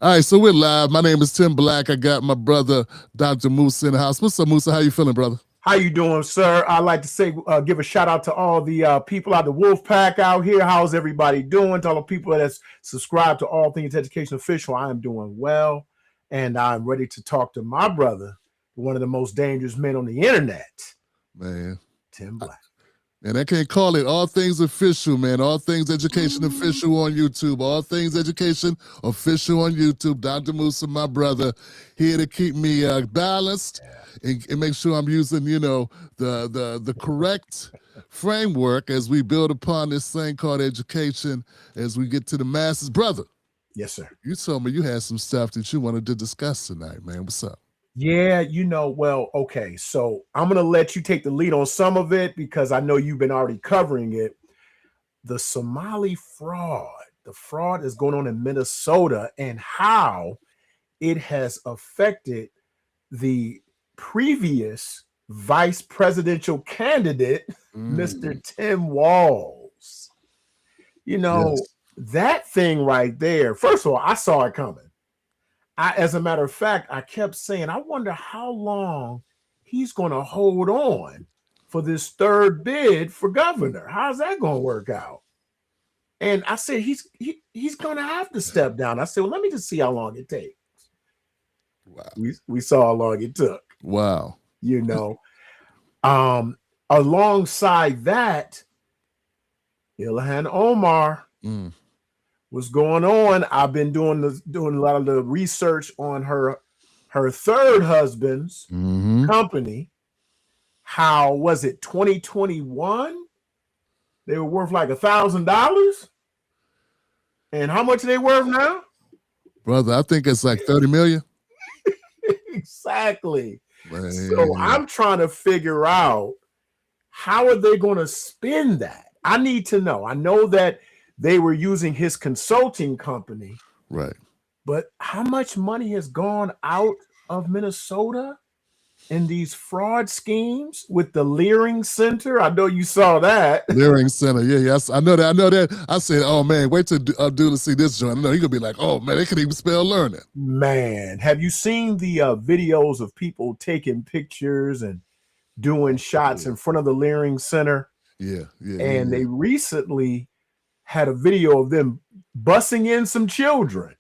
All right, so we're live. My name is Tim Black. I got my brother, Dr. Musa, in the house. What's up, Musa? How you feeling, brother? How you doing, sir? I'd like to say, give a shout out to all the people out the Wolf Pack out here. How's everybody doing? To all the people that's subscribed to All Things Education Official, I am doing well, and I'm ready to talk to my brother, one of the most dangerous men on the internet, Man. Tim Black. And I can't call it All Things Official, man. All Things Education Official on YouTube. All Things Education Official on YouTube. Dr. Musa, my brother, here to keep me balanced and make sure I'm using, the correct framework as we build upon this thing called education as we get to the masses. Brother. Yes, sir. You told me you had some stuff that you wanted to discuss tonight, man. What's up? Yeah, okay. So I'm going to let you take the lead on some of it because I know you've been already covering it. The Somali fraud, the fraud is going on in Minnesota and how it has affected the previous vice presidential candidate, Mr. Tim Walz. Yes. That thing right there, first of all, I saw it coming. As a matter of fact, I kept saying, I wonder how long he's going to hold on for this third bid for governor. How's that going to work out? And I said, he's going to have to step down. I said, well, let me just see how long it takes. Wow. We saw how long it took. Wow. Alongside that, Ilhan Omar. What's going on? I've been doing a lot of the research on her third husband's company. How was it 2021? They were worth like $1,000. And how much are they worth now? Brother, I think it's like 30 million. Exactly. Man. So I'm trying to figure out how are they going to spend that? I need to know. I know that they were using his consulting company. Right. But how much money has gone out of Minnesota in these fraud schemes with the Leering Center? I know you saw that. Leering Center. Yeah, yes. I know that. I said, oh, man, wait till Abdullah see this joint. I know he's going to be like, oh, man, they can even spell learning. Man, have you seen the videos of people taking pictures and doing shots in front of the Leering Center? Yeah. And they recently had a video of them bussing in some children.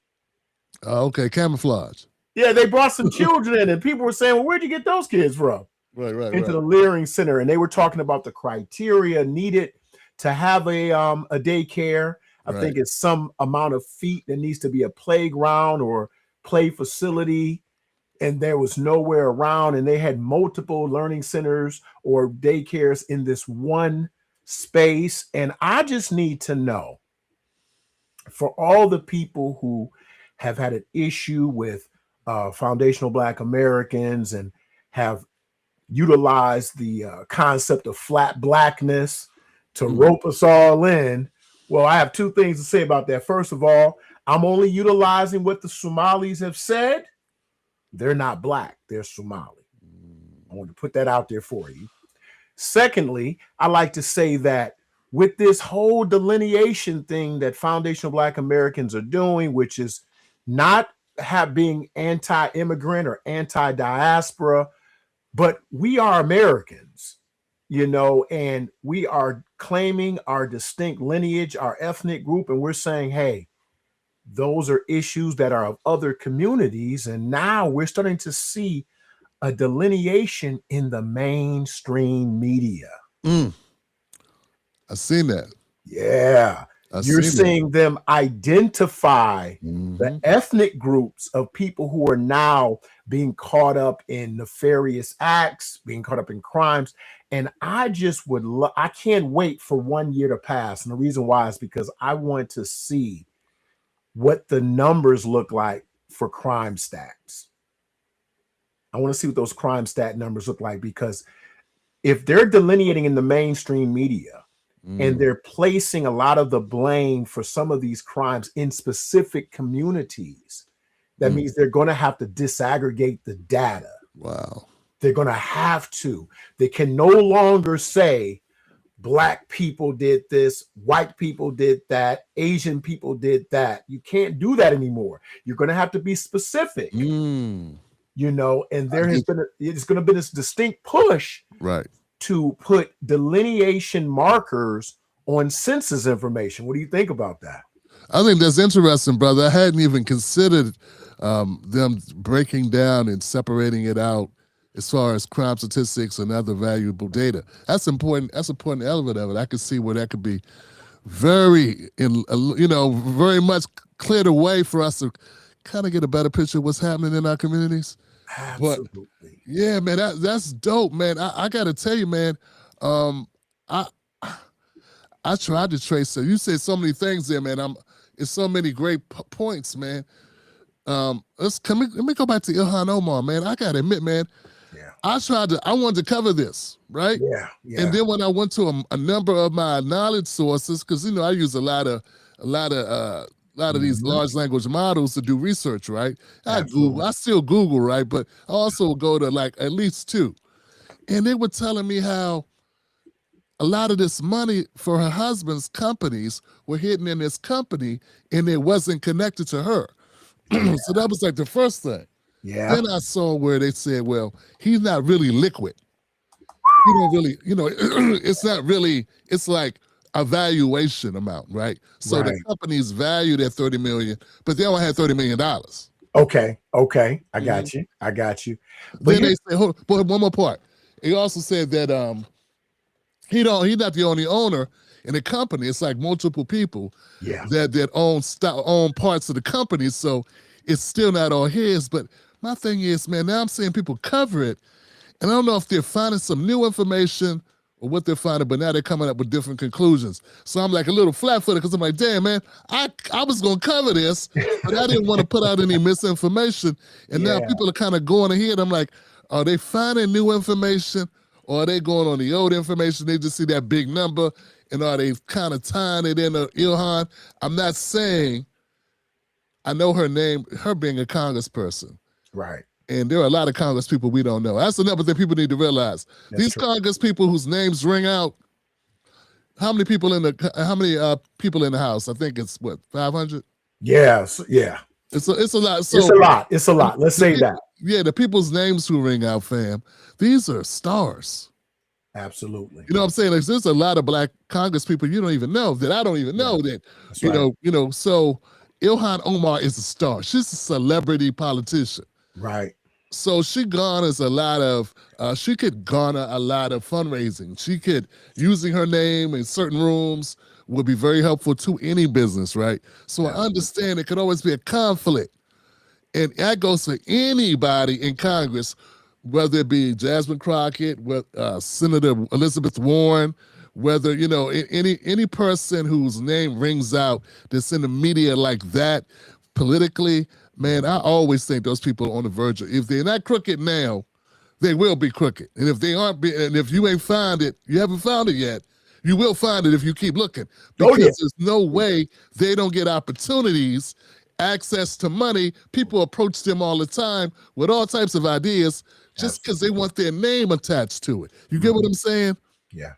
Okay, camouflage. Yeah, they brought some children in, and people were saying, well, where'd you get those kids from? Right. Into the Leering Center. And they were talking about the criteria needed to have a daycare. I think it's some amount of feet that needs to be a playground or play facility. And there was nowhere around. And they had multiple learning centers or daycares in this one space. And I just need to know, for all the people who have had an issue with foundational Black Americans and have utilized the concept of flat blackness to rope us all in. Well, I have two things to say about that. First of all, I'm only utilizing what the Somalis have said. They're not Black, they're Somali. I want to put that out there for you. Secondly, I like to say that with this whole delineation thing that foundational Black Americans are doing, which is not being anti-immigrant or anti-diaspora, but we are Americans, and we are claiming our distinct lineage, our ethnic group, and we're saying, hey, those are issues that are of other communities. And now we're starting to see a delineation in the mainstream media. I've seen that. Yeah. You're seeing them identify the ethnic groups of people who are now being caught up in nefarious acts, being caught up in crimes. And I just I can't wait for 1 year to pass. And the reason why is because I want to see what the numbers look like for crime stats. I want to see what those crime stat numbers look like, because if they're delineating in the mainstream media and they're placing a lot of the blame for some of these crimes in specific communities, that means they're going to have to disaggregate the data. Wow. They're going to have to. They can no longer say Black people did this, white people did that, Asian people did that. You can't do that anymore. You're going to have to be specific, and there has been it's going to be this distinct push to put delineation markers on census information. What do you think about that? I think that's interesting, brother. I hadn't even considered them breaking down and separating it out as far as crime statistics and other valuable data. That's important. That's an important element of it. I could see where that could be very much cleared away for us to kind of get a better picture of what's happening in our communities. Absolutely. But, yeah, man, that's dope, man. I got to tell you, man, I tried to trace it. You said so many things there, man. It's so many great points, man. Let me go back to Ilhan Omar, man. I gotta admit, man, I wanted to cover this, right? Yeah. And then when I went to a number of my knowledge sources, because I use a lot of these large language models to do research, right? I still Google, right? But I also go to like at least 2. And they were telling me how a lot of this money for her husband's companies were hidden in this company and it wasn't connected to her. So that was like the first thing. Yeah. Then I saw where they said, well, he's not really liquid. He don't really, it's not really, it's like a valuation amount, right? So the company's valued at $30 million, but they only had $30 million. Okay. I got you. But then they say, but one more part. He also said that he's not the only owner in the company. It's like multiple people that own parts of the company. So it's still not all his. But my thing is, man, now I'm seeing people cover it. And I don't know if they're finding some new information or what they're finding, but now they're coming up with different conclusions. So I'm like a little flat-footed because I'm like, damn, man, I was going to cover this, but I didn't want to put out any misinformation. And now people are kind of going ahead. I'm like, are they finding new information or are they going on the old information? They just see that big number and are they kind of tying it into Ilhan? I'm not saying I know her name, her being a congressperson. Right. And there are a lot of Congress people we don't know. That's another thing people need to realize. These Congress people whose names ring out, how many people in the House? I think it's what, 500? Yeah. It's a lot. So, it's a lot. Let's say that. Yeah, the people's names who ring out, fam, these are stars. Absolutely. You know what I'm saying? Like, there's a lot of black Congress people you don't even know that I don't even know that. So Ilhan Omar is a star. She's a celebrity politician. Right. So she garners she could garner a lot of fundraising. She could, using her name in certain rooms would be very helpful to any business, right? So I understand it could always be a conflict. And that goes for anybody in Congress, whether it be Jasmine Crockett, Senator Elizabeth Warren, whether, any person whose name rings out that's in the media like that politically. Man, I always think those people are on the verge of, if they're not crooked now, they will be crooked. And if they aren't, and if you ain't found it, you haven't found it yet, you will find it if you keep looking. Because there's no way they don't get opportunities, access to money. People approach them all the time with all types of ideas just because they want their name attached to it. You get what I'm saying? Yeah.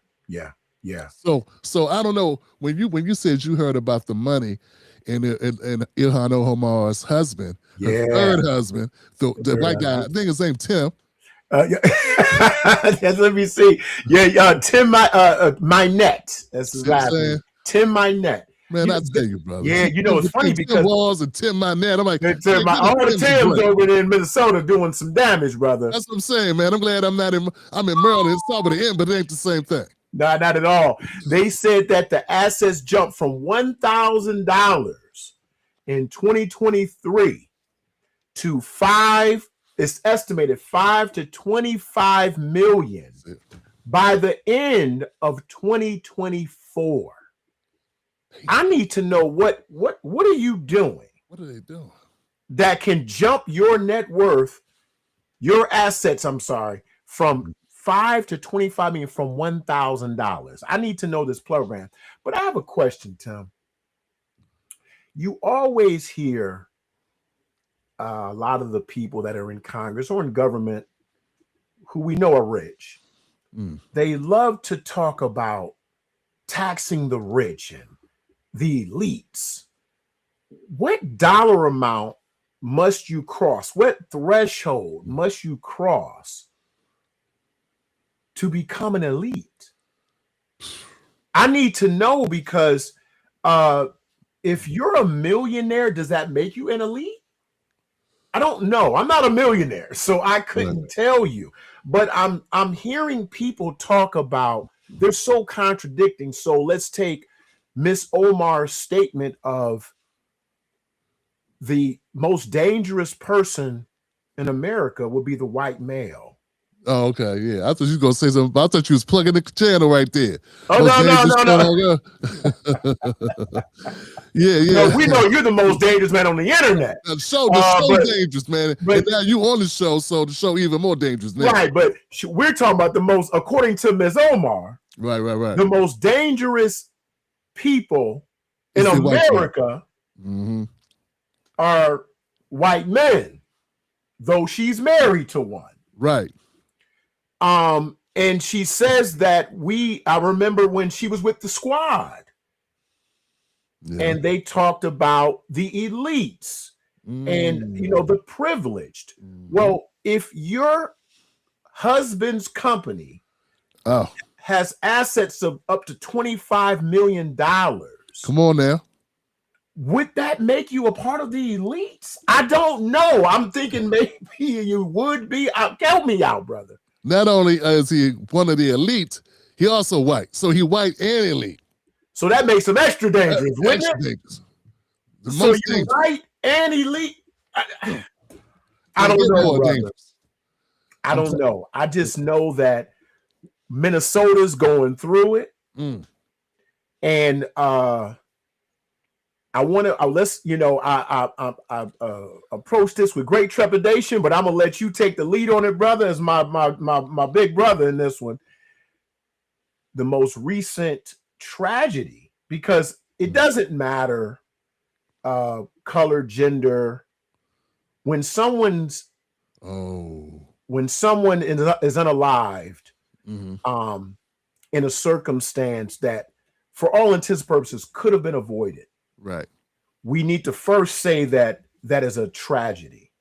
So I don't know, when you said you heard about the money, and Ilhan Omar's husband, her third husband, the white guy, I think his name Tim. Let me see. Tim Minette. That's his last name. Tim Minette. Man, I tell you, brother. Yeah, it's funny because Tim Walls and Tim Minette. I'm like, all the Tims over there in Minnesota doing some damage, brother. That's what I'm saying, man. I'm glad I'm in Maryland. It's top of the end, but it ain't the same thing. No, not at all. They said that the assets jumped from $1,000 in 2023 to it's estimated 5 to 25 million by the end of 2024. I need to know what are you doing? What are they doing? That can jump your net worth, your assets, from 5 to 25 million from $1,000. I need to know this program. But I have a question, Tim. You always hear a lot of the people that are in Congress or in government who we know are rich. They love to talk about taxing the rich and the elites, what dollar amount must you cross? What threshold must you cross to become an elite? I need to know, because if you're a millionaire, does that make you an elite? I don't know. I'm not a millionaire, so I couldn't tell you. But I'm hearing people talk about, they're so contradicting. So let's take Miss Omar's statement of the most dangerous person in America would be the white male. Oh, okay, yeah. I thought you was gonna say something. I thought you was plugging the channel right there. Oh, no. Yeah. No, we know you're the most dangerous man on the internet. The show's dangerous, man. And now you on the show, so the show even more dangerous now. Right, but we're talking about the most, according to Ms. Omar, right. The most dangerous people in America are white men, though she's married to one. Right. And she says that I remember when she was with the squad, and they talked about the elites and, the privileged. Well, if your husband's company has assets of up to $25 million, come on now, would that make you a part of the elites? I don't know. I'm thinking maybe you would be. Help me out, brother. Not only is he one of the elite, he also white. So he white and elite. So that makes him extra dangerous, wouldn't it? Dangerous. So you're white and elite? I don't know, brother. I don't know. I just know that Minnesota's going through it. And I want to I approach this with great trepidation, but I'm gonna let you take the lead on it, brother, as my big brother in this one. The most recent tragedy, because it doesn't matter color, gender. When someone is unalived, in a circumstance that, for all intents and purposes, could have been avoided. Right. We need to first say that is a tragedy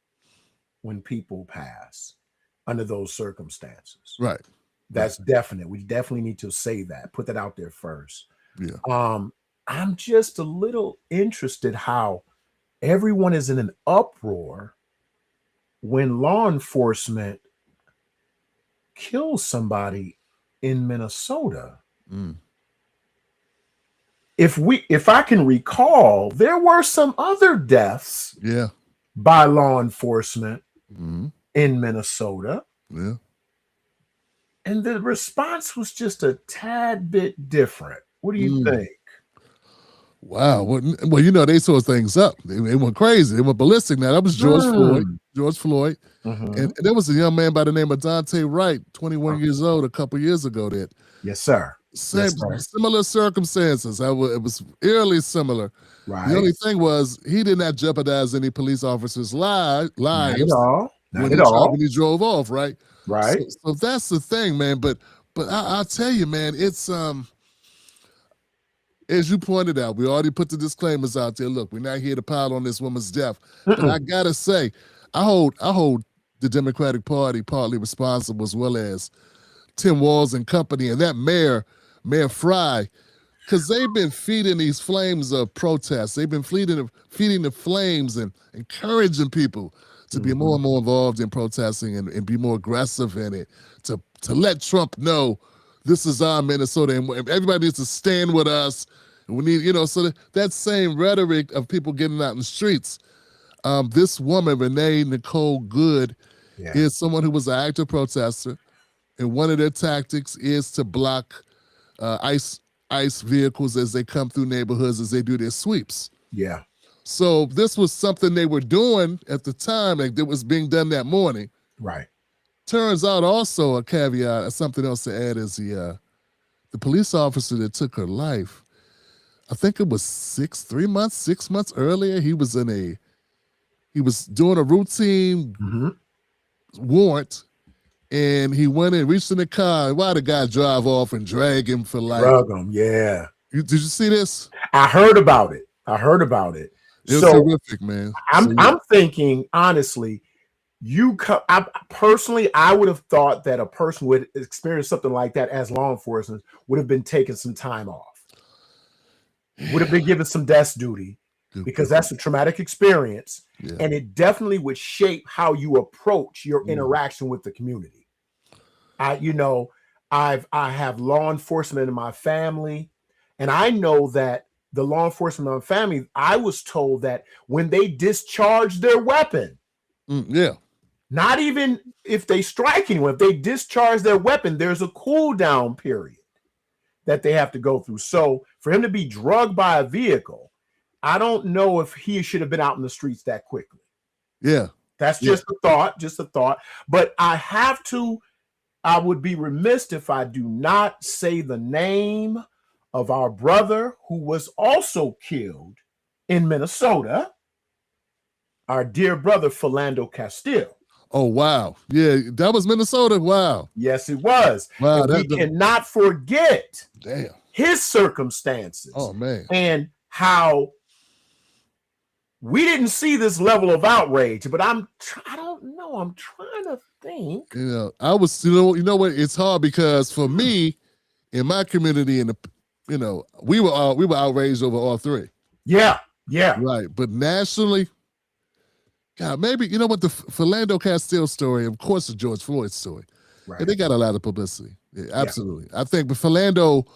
when people pass under those circumstances. Right. That's definite. We definitely need to say that, put that out there first. Yeah. I'm just a little interested how everyone is in an uproar when law enforcement kills somebody in Minnesota. If I can recall, there were some other deaths by law enforcement in Minnesota. Yeah. And the response was just a tad bit different. What do you think? Wow. Well, they saw things up. They went crazy. They went ballistic. Now, that was George Floyd. And there was a young man by the name of Dante Wright, 21 years old, a couple years ago. Yes, sir. Similar circumstances. It was eerily similar. Right. The only thing was he did not jeopardize any police officers' lives. Not at all. When he drove off, right? Right. So that's the thing, man. But I'll tell you, man, it's as you pointed out, we already put the disclaimers out there. Look, we're not here to pile on this woman's death. But I gotta say, I hold the Democratic Party partly responsible, as well as Tim Walz and company and that Mayor Fry, because they've been feeding these flames of protests. They've been feeding the flames and encouraging people to be more and more involved in protesting and be more aggressive in it, to let Trump know this is our Minnesota and everybody needs to stand with us. And we need, so that same rhetoric of people getting out in the streets. This woman, Renee Nicole Good, is someone who was an active protester. And one of their tactics is to block ICE vehicles as they come through neighborhoods, as they do their sweeps. Yeah. So this was something they were doing at the time, like it was being done that morning. Right. Turns out also a caveat, something else to add, is the police officer that took her life. I think it was 6 months earlier. He was doing a routine warrant. and he went in, reached in the car, and why the guy drive off and drag him for like. Drug him, yeah. Did you see this? I heard about it. It was horrific, man. I'm thinking honestly, I would have thought that a person would experience something like that as law enforcement would have been taking some time off, would have been given some desk duty, because that's a traumatic experience, and it definitely would shape how you approach your interaction with the community. I have law enforcement in my family, and I know that the law enforcement in my family, I was told that when they discharge their weapon, not even if they strike anyone, if they discharge their weapon, there's a cool down period that they have to go through. So for him to be drugged by a vehicle, I don't know if he should have been out in the streets that quickly. Yeah. That's just a thought. But I would be remiss if I do not say the name of our brother who was also killed in Minnesota, our dear brother, Philando Castile. Oh, wow. Yeah, that was Minnesota. Wow. Yes, it was. Wow. We cannot forget his circumstances. Oh, man. And how we didn't see this level of outrage, but I don't know. I'm trying to think. You know what? It's hard because for me, in my community, we were outraged over all three. Yeah. Right. But nationally, God, maybe, you know what, the Philando Castile story, of course, the George Floyd story. Right. And they got a lot of publicity. Yeah, absolutely. Yeah. I think, but Philando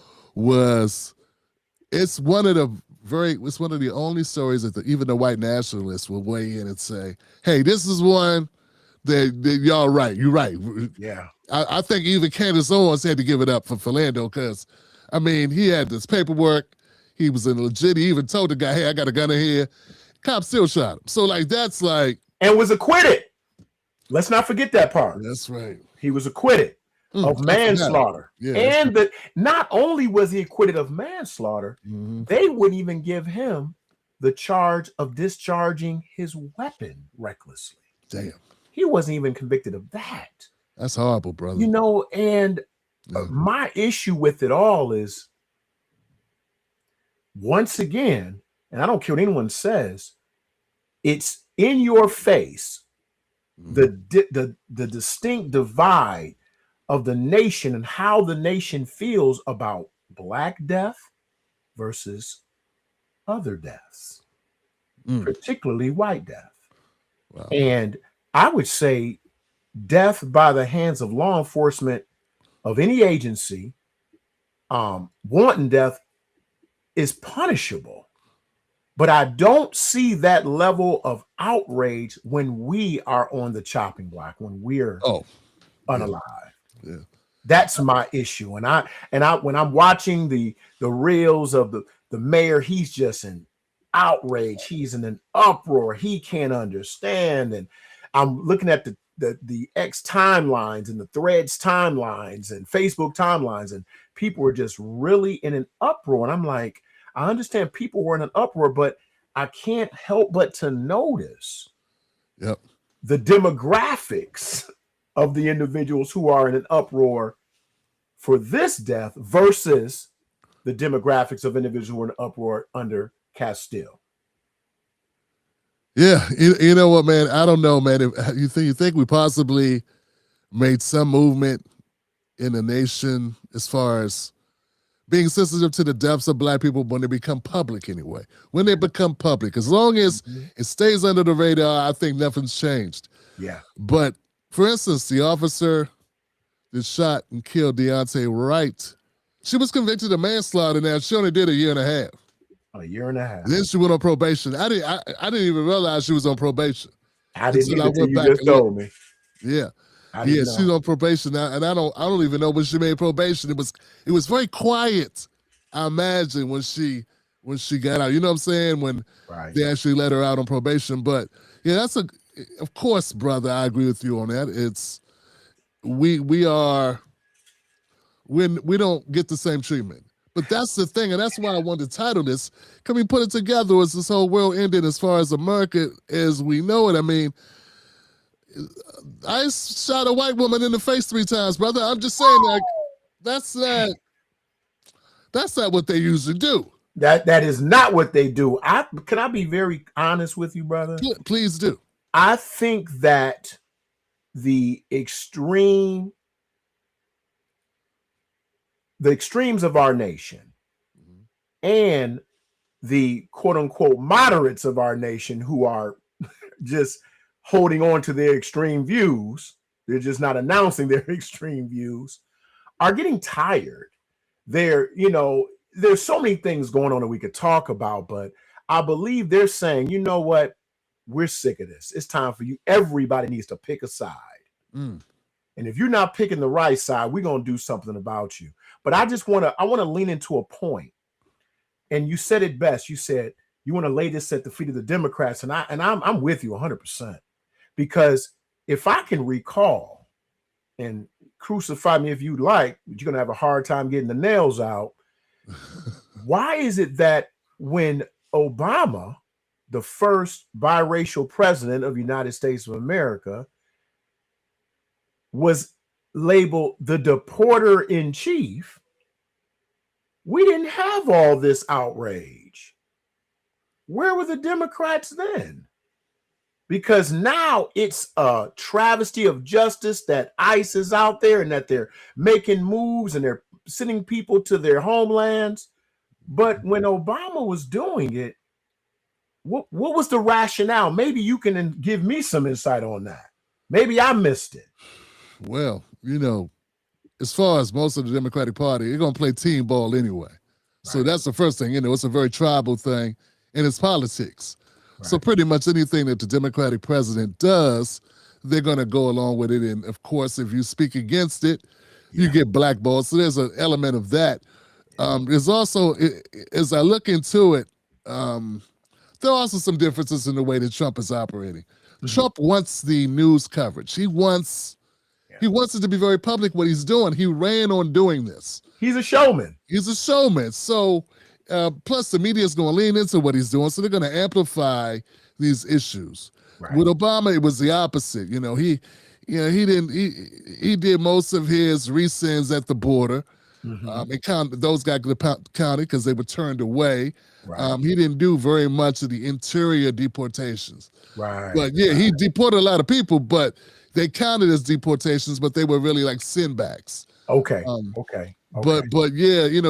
it's one of the only stories that even the white nationalists will weigh in and say, hey, this is one that y'all right. You're right. Yeah. I think even Candace Owens had to give it up for Philando because, I mean, he had this paperwork. He was legit. He even told the guy, hey, I got a gun in here. Cop still shot him. So, that's and was acquitted. Let's not forget that part. That's right. He was acquitted of manslaughter. Yeah, and not only was he acquitted of manslaughter, they wouldn't even give him the charge of discharging his weapon recklessly. Damn. He wasn't even convicted of that. That's horrible, brother. And my issue with it all is, once again, and I don't care what anyone says, it's in your face, the distinct divide of the nation and how the nation feels about Black death versus other deaths, particularly white death. Wow. And I would say death by the hands of law enforcement of any agency, wanton death is punishable. But I don't see that level of outrage when we are on the chopping block, when we're unalive. Yeah. That's my issue. And I when I'm watching the reels of the mayor, he's just in outrage. He's in an uproar. He can't understand. And I'm looking at the X timelines and the Threads timelines and Facebook timelines, and people were just really in an uproar. And I'm like, I understand people were in an uproar, but I can't help but to notice the demographics of the individuals who are in an uproar for this death versus the demographics of individuals who are in an uproar under Castile. Yeah, you know what, man? I don't know, man. If you think we possibly made some movement in the nation as far as being sensitive to the deaths of Black people when they become public anyway. When they become public. As long as it stays under the radar, I think nothing's changed. Yeah. But, for instance, the officer that shot and killed Deontay Wright, she was convicted of manslaughter now. She only did a year and a half. A year and a half. Then she went on probation. I didn't even realize she was on probation. I didn't either until you just told me. Yeah. She's on probation now, and I don't even know when she made probation. It was very quiet, I imagine, when she got out. You know what I'm saying? When they actually let her out on probation. But yeah, of course, brother, I agree with you on that. It's we don't get the same treatment. But that's the thing, and that's why I wanted to title this. Can we put it together as this whole world ended as far as America as we know it? I mean, I shot a white woman in the face 3 times, brother. I'm just saying that that's not what they usually do. That is not what they do. Can I be very honest with you, brother? Please do. I think that the extremes of our nation and the quote unquote moderates of our nation who are just holding on to their extreme views, they're just not announcing their extreme views, are getting tired. There's so many things going on that we could talk about, but I believe they're saying, you know what? We're sick of this. It's time for you. Everybody needs to pick a side. And if you're not picking the right side, we're going to do something about you. But I want to lean into a point. And you said it best. You said you want to lay this at the feet of the Democrats. And I'm with you 100%. Because if I can recall, and crucify me if you like, but you're going to have a hard time getting the nails out. Why is it that when Obama, the first biracial president of the United States of America, was labeled the deporter in chief, we didn't have all this outrage? Where were the Democrats then? Because now it's a travesty of justice that ICE is out there and that they're making moves and they're sending people to their homelands. But when Obama was doing it, what was the rationale? Maybe you can give me some insight on that. Maybe I missed it. Well, as far as most of the Democratic Party, they're going to play team ball anyway. Right. So that's the first thing. It's a very tribal thing, and it's politics. Right. So pretty much anything that the Democratic president does, they're going to go along with it. And, of course, if you speak against it, you get blackballed. So there's an element of that. There's also, as I look into it, there are also some differences in the way that Trump is operating. Mm-hmm. Trump wants the news coverage. He wants it to be very public what he's doing. He ran on doing this. He's a showman. So, plus the media is going to lean into what he's doing. So they're going to amplify these issues. Right. With Obama, it was the opposite. He did most of his rescinds at the border. Mm-hmm. And those got counted because they were turned away. Right. He didn't do very much of the interior deportations. Right. But he deported a lot of people, but they counted as deportations, but they were really like sendbacks. Okay. But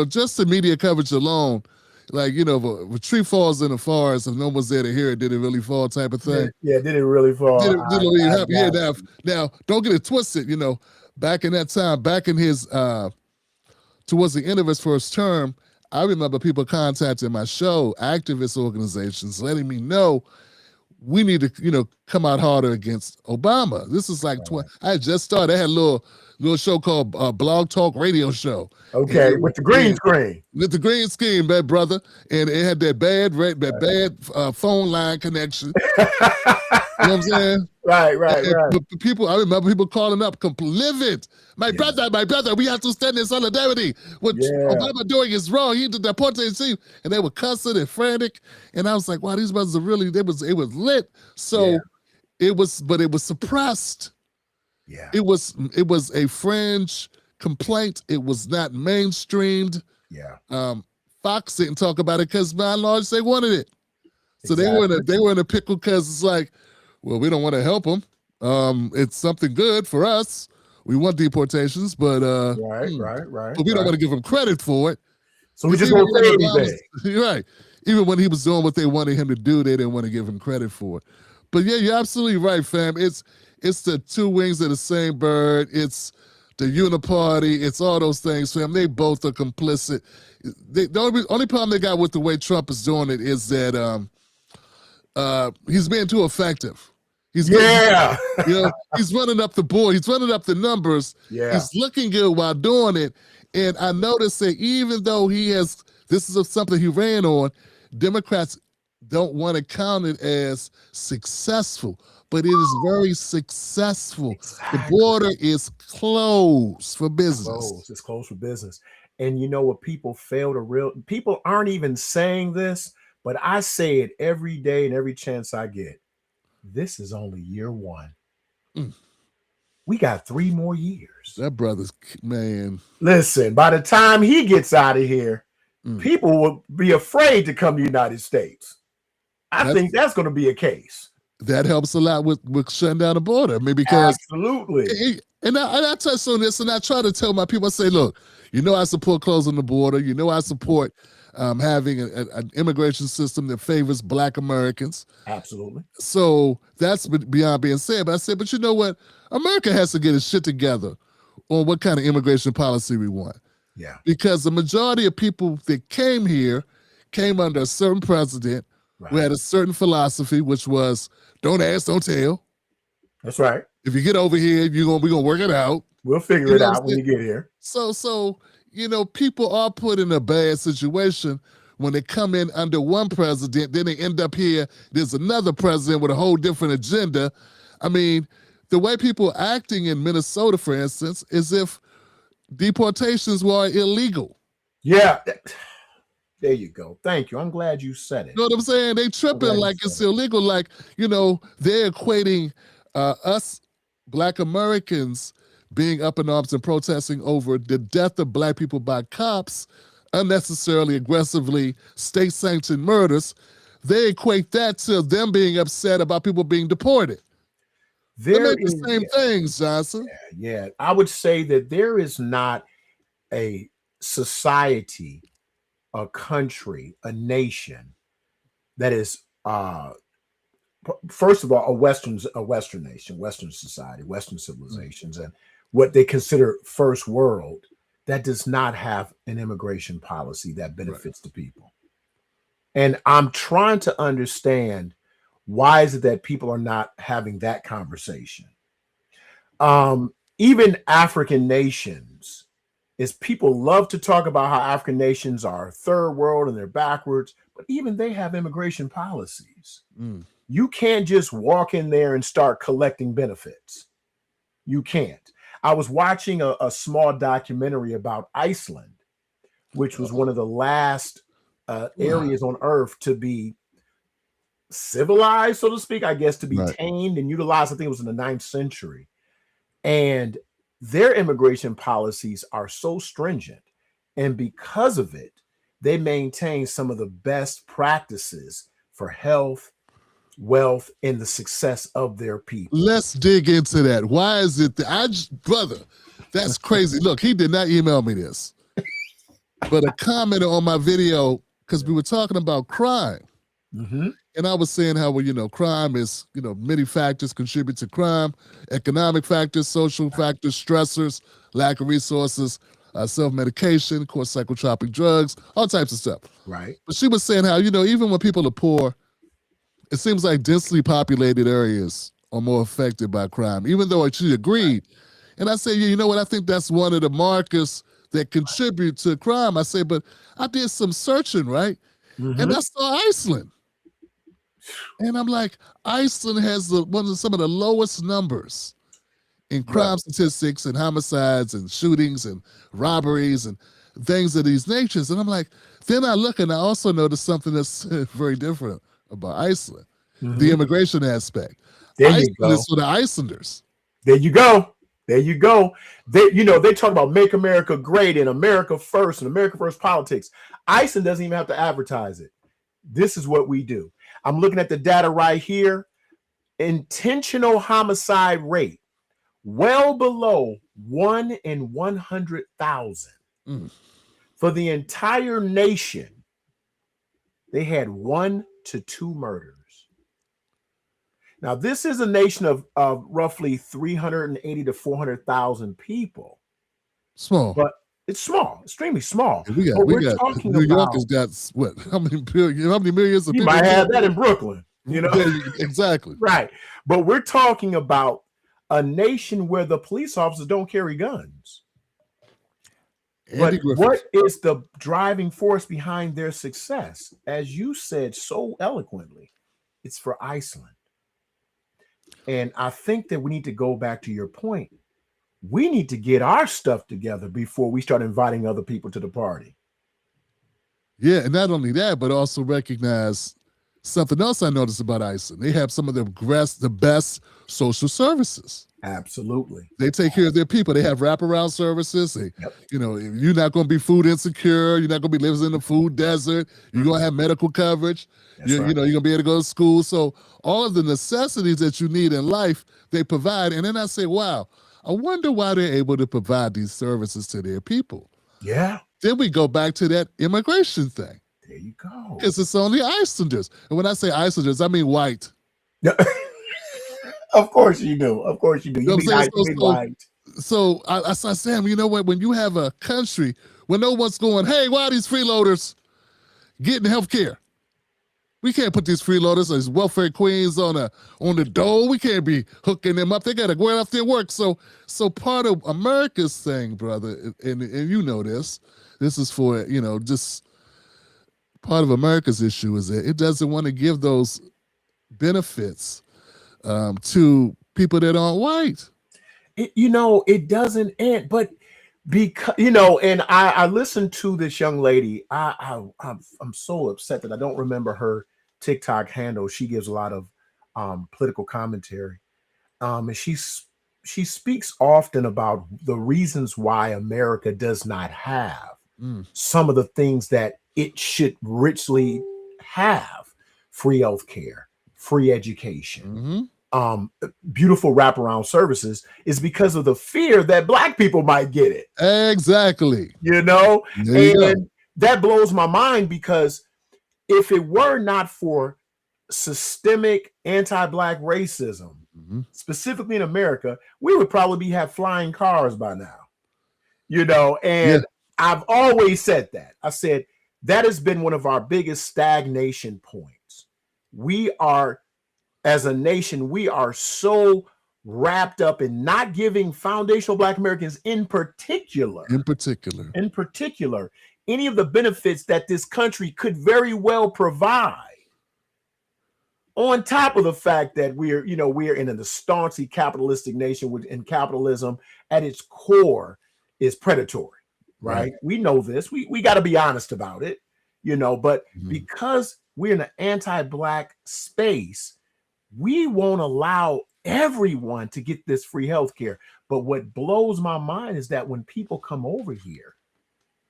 just the media coverage alone, like, if a tree falls in the forest, if no one's there to hear it, did it really fall type of thing? Yeah, did it really fall? Did it really happen? Yeah, now, don't get it twisted, back in that time, back in his, towards the end of his first term, I remember people contacting my show, activist organizations, letting me know we need to, come out harder against Obama. This is like, I just started. I had a little show called Blog Talk Radio Show. Okay, with the green screen. With the green screen, bad brother. And it had that bad phone line connection. You know what I'm saying? Right. But people, I remember people calling up, livid. My brother, we have to stand in solidarity. What Obama doing is wrong. He did that portrait, and they were cussing and frantic. And I was like, wow, these brothers are really, it was lit. So it was suppressed. Yeah. It was a fringe complaint. It was not mainstreamed. Yeah. Fox didn't talk about it because by and large they wanted it. So exactly. they were in a pickle because it's like, well, we don't want to help them. It's something good for us. We want deportations, but right. But we don't want to give them credit for it. So we just won't say anything. Right. Even when he was doing what they wanted him to do, they didn't want to give him credit for it. But yeah, you're absolutely right, fam. It's the two wings of the same bird. It's the uniparty. It's all those things, fam. They both are complicit. The only problem they got with the way Trump is doing it is that he's being too effective. He's running up the board. He's running up the numbers. Yeah. He's looking good while doing it. And I noticed that even though this is something he ran on, Democrats don't want to count it as successful, but it is very successful. Exactly. The border is closed for business. It's closed for business. And you know what people people aren't even saying this, but I say it every day and every chance I get. This is only year one. We got 3 more years. That brother's, man. Listen, by the time he gets out of here, people will be afraid to come to the United States. I think that's going to be a case. That helps a lot with shutting down the border. I mean, because absolutely. And I touched on this, and I try to tell my people, I say, look, I support closing the border. I support having an immigration system that favors Black Americans. Absolutely. So that's beyond being said. But I said, but you know what? America has to get its shit together on what kind of immigration policy we want. Yeah. Because the majority of people that came here came under a certain president who had a certain philosophy, which was don't ask, don't tell. That's right. If you get over here, we're gonna work it out. We'll figure it out when you get here. So people are put in a bad situation when they come in under one president, then they end up here. There's another president with a whole different agenda. I mean, the way people are acting in Minnesota, for instance, is if deportations were illegal. Yeah. There you go. Thank you. I'm glad you said it. You know what I'm saying? They tripping like it's illegal. Like, they're equating us Black Americans being up in arms and protesting over the death of Black people by cops, unnecessarily, aggressively, state-sanctioned murders. They equate that to them being upset about people being deported. They're the same things, Johnson. Yeah. I would say that there is not a society, a country, a nation that is first of all a Western nation, Western society, Western civilizations, and what they consider first world that does not have an immigration policy that benefits the people. And I'm trying to understand why is it that people are not having that conversation. Even African nations, is people love to talk about how African nations are third world and they're backwards, but even they have immigration policies. You can't just walk in there and start collecting benefits. You can't. I was watching a small documentary about Iceland, which was one of the last areas on Earth to be civilized, so to speak, I guess, to be tamed and utilized. I think it was in the 9th century. And their immigration policies are so stringent. And because of it, they maintain some of the best practices for health, wealth, and the success of their people. Let's dig into that. Why is it that brother, that's crazy. Look, he did not email me this, but a commenter on my video, because we were talking about crime. And I was saying how, crime is, many factors contribute to crime, economic factors, social factors, stressors, lack of resources, self-medication, of course, psychotropic drugs, all types of stuff. Right. But she was saying how, even when people are poor, it seems like densely populated areas are more affected by crime, even though she agreed. And I say, you know what? I think that's one of the markers that contribute to crime. I say, but I did some searching, right? And I saw Iceland. And I'm like, Iceland has some of the lowest numbers in crime statistics and homicides and shootings and robberies and things of these natures. And I'm like, then I look and I also noticed something that's very different about Iceland, the immigration aspect. Iceland is for the Icelanders. There you go. There you go. They talk about make America great and America first and America first politics. Iceland doesn't even have to advertise it. This is what we do. I'm looking at the data right here. Intentional homicide rate, well below 1 in 100,000. For the entire nation, they had 1 to 2 murders. Now, this is a nation of roughly 380 to 400,000 people. Small. But it's small, extremely small. We got New York has got what? How many millions of people? You might have that in Brooklyn, Exactly. Right. But we're talking about a nation where the police officers don't carry guns. But what is the driving force behind their success? As you said so eloquently, it's for Iceland. And I think that we need to go back to your point. We need to get our stuff together before we start inviting other people to the party. Yeah, and not only that, but also recognize Something else I noticed about Iceland, they have some of the best social services. Absolutely. They take care of their people. They have wraparound services. Yep. You're not going to be food insecure. You're not going to be living in the food desert. You're going to have medical coverage. That's right. You're going to be able to go to school. So all of the necessities that you need in life, they provide. And then I say, wow, I wonder why they're able to provide these services to their people. Yeah. Then we go back to that immigration thing. There you go. Because it's only Icelanders. And when I say Icelanders, I mean white. Of course you do. Of course you do. You mean white. So I said, Sam, you know what? When you have a country where no one's going, hey, why are these freeloaders getting health care? We can't put these freeloaders, these welfare queens on the dole. We can't be hooking them up. They got to go out there work. So part of America's thing, brother, and you know this is for, just part of America's issue is that it doesn't want to give those benefits to people that aren't white. It doesn't end, but because and I listened to this young lady. I'm so upset that I don't remember her TikTok handle. She gives a lot of political commentary, and she speaks often about the reasons why America does not have some of the things that it should richly have: free healthcare, free education, beautiful wraparound services, is because of the fear that Black people might get it. Exactly. And that blows my mind, because if it were not for systemic anti-Black racism, specifically in America, we would probably have flying cars by now. And I've always said that. I said that has been one of our biggest stagnation points. We are, as a nation, we are so wrapped up in not giving foundational Black Americans in particular, any of the benefits that this country could very well provide. On top of the fact that we're in a staunchly capitalistic nation, and capitalism at its core is predatory, right? We know this. We got to be honest about it, but because we're in an anti-Black space, we won't allow everyone to get this free health care. But what blows my mind is that when people come over here,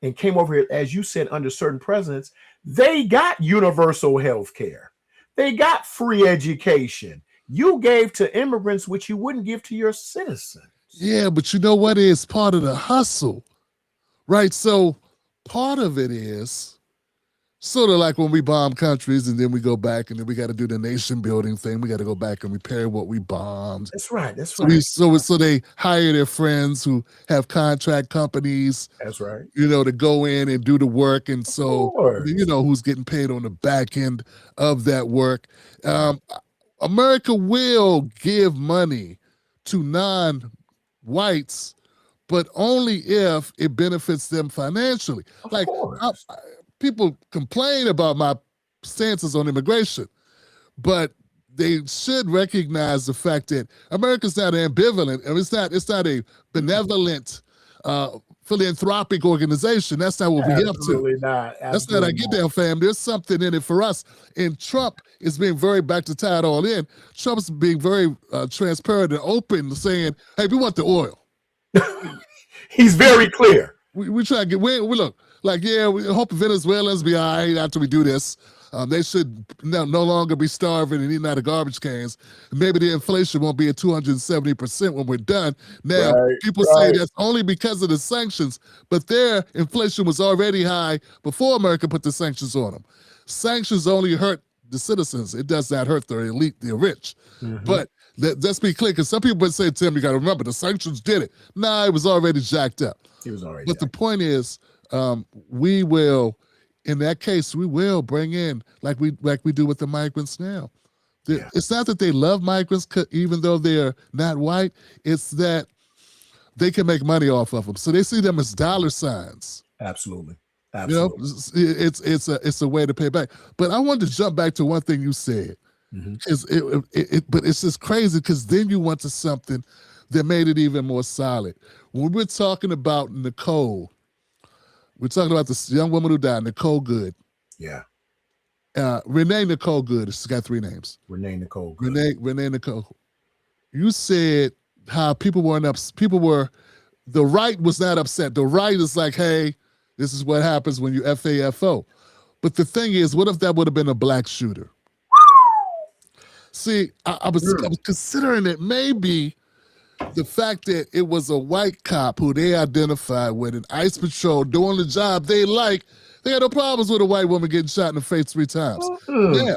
and came over here, as you said, under certain presidents, they got universal health care. They got free education. You gave to immigrants which you wouldn't give to your citizens. Yeah, but you know what is part of the hustle, right? So part of it is sort of like when we bomb countries and then we go back and then we got to do the nation building thing. We got to go back and repair what we bombed. That's right. So they hire their friends who have contract companies. That's right. To go in and do the work. And so, who's getting paid on the back end of that work. America will give money to non-whites, but only if it benefits them financially. People complain about my stances on immigration, but they should recognize the fact that America's not ambivalent. I mean, it's not a benevolent, philanthropic organization. That's not what we're up to. That's not our get down, fam. There's something in it for us. And Trump is being very, back to tie it all in, Trump's being very transparent and open, saying, hey, we want the oil. He's very clear. We try to get, we look, we hope Venezuelans be all right after we do this. They should no longer be starving and eating out of garbage cans. Maybe the inflation won't be at 270% when we're done. Now, people say that's only because of the sanctions, but their inflation was already high before America put the sanctions on them. Sanctions only hurt the citizens. It does not hurt the elite, the rich. But let's be clear, because some people would say, Tim, you got to remember, the sanctions did it. Nah, it was already jacked up. But the point is, we will, in that case, we will bring in, like we do with the migrants now. It's not that they love migrants, even though they're not white. It's that they can make money off of them. So they see them as dollar signs. Absolutely. It's a way to pay back. But I wanted to jump back to one thing you said, because but it's just crazy, because then you went to something that made it even more solid. When we're talking about Nicole, we're talking about this young woman who died, Nicole Good. Yeah. Renee Nicole Good. She's got 3 names. Renee Nicole Good. Renee Nicole. You said how people weren't up. People were. The right was not upset. The right is like, hey, this is what happens when you FAFO. But the thing is, what if that would have been a black shooter? See, I was considering it maybe the fact that it was a white cop who they identified with an ICE patrol doing the job they like. They had no problems with a white woman getting shot in the face 3 times. Yeah.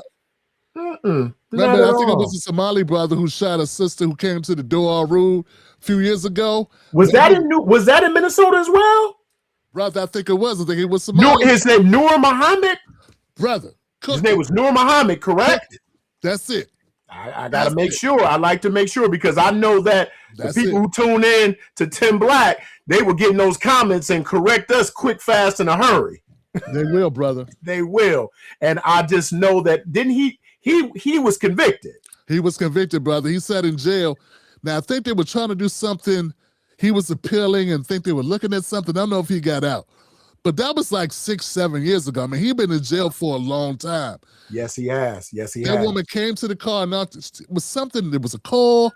Remember, I think it was a Somali brother who shot a sister who came to the door all rude a few years ago. Was that in Minnesota as well? Brother, I think it was. I think it was Somali. His name Noor Muhammad? Brother. His name was Noor Muhammad, correct? That's it. I got to make sure. I like to make sure because I know that the people who tune in to Tim Black, they were getting those comments and correct us quick, fast, in a hurry. They will, brother. They will. And I just know that didn't he was convicted. He was convicted, brother. He sat in jail. Now, I think they were trying to do something. He was appealing and think they were looking at something. I don't know if he got out. But that was like 6-7 years ago. I mean, he'd been in jail for a long time. Yes, he has. That woman came to the car. And it was something. There was a call.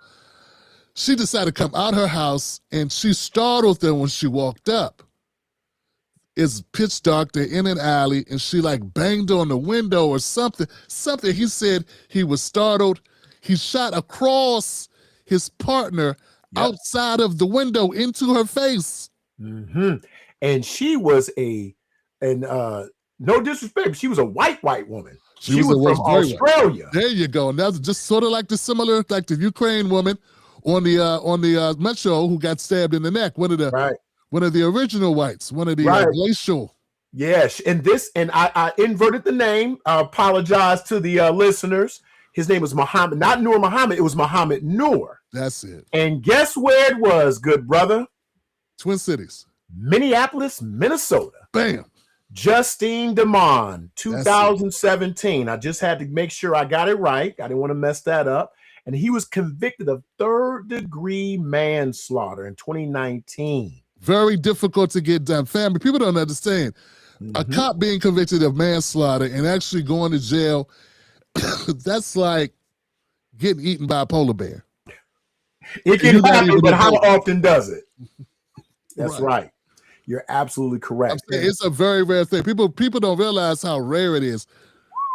She decided to come out her house, and she startled them when she walked up. It's pitch dark. They're in an alley, and she like banged on the window or something. Something. He said he was startled. He shot across his partner outside of the window into her face. And she was no disrespect, she was a white woman. She was from Australia. There you go. And that's just sort of like the Ukraine woman on the Metro who got stabbed in the neck. One of the original whites, one of the glacial. Yes, and I inverted the name. I apologize to the listeners. His name was Muhammad, not Noor Muhammad. It was Muhammad Noor. That's it. And guess where it was, good brother? Twin Cities. Minneapolis, Minnesota. Bam. Justine DeMond, 2017. I just had to make sure I got it right. I didn't want to mess that up. And he was convicted of 3rd-degree manslaughter in 2019. Very difficult to get done. Family, people don't understand. A cop being convicted of manslaughter and actually going to jail, that's like getting eaten by a polar bear. It can happen, but how often does it? That's right. You're absolutely correct. It's a very rare thing. People don't realize how rare it is.